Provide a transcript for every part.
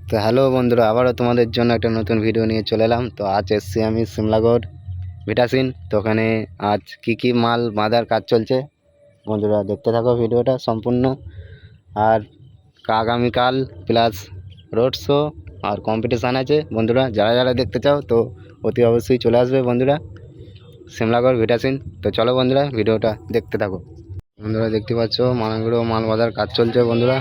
তো হ্যালো বন্ধুরা, আবারও তোমাদের জন্য একটা নতুন ভিডিও নিয়ে চলে এলাম। তো আজ এসছি আমি সিমলাগড় ভিটাসিন। তো ওখানে আজ কি মাল বাঁধার কাজ চলছে বন্ধুরা, দেখতে থাকো ভিডিওটা সম্পূর্ণ। আর আগামীকাল প্লাস রোড শো আর কম্পিটিশান আছে বন্ধুরা, যারা যারা দেখতে চাও তো অতি অবশ্যই চলে আসবে বন্ধুরা সিমলাগড় ভিটাসিন। তো চলো বন্ধুরা ভিডিওটা দেখতে থাকো। বন্ধুরা দেখতে পাচ্ছ মালগুলো মাল বাঁধার কাজ চলছে বন্ধুরা।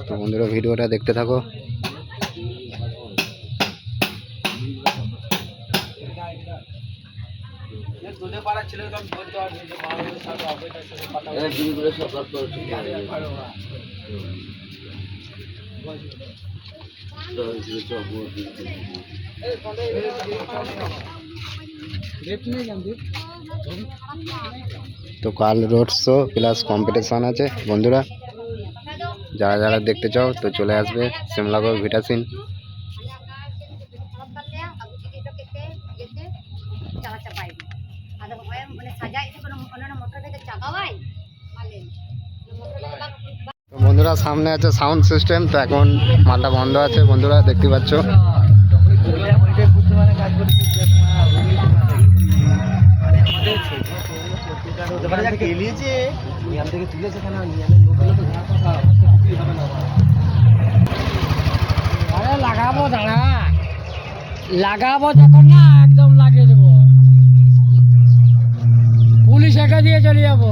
তো বন্ধুরা ভিডিওটা দেখতে থাকো। তো কাল রোড শো প্লাস কম্পিটিশান আছে বন্ধুরা, যারা যারা দেখতে চাও তো চলে আসবে সিমলাগড় ভিটাসিন। তো বন্ধুরা সামনে আছে সাউন্ড সিস্টেম, তো এখন মালটা বন্ধ আছে বন্ধুরা, দেখতে পাচ্ছ। লাগাবো দাঁড়া, লাগাবো যখন না একদম লাগিয়ে দেবো, পুলিশ একা দিয়ে চলে যাবো।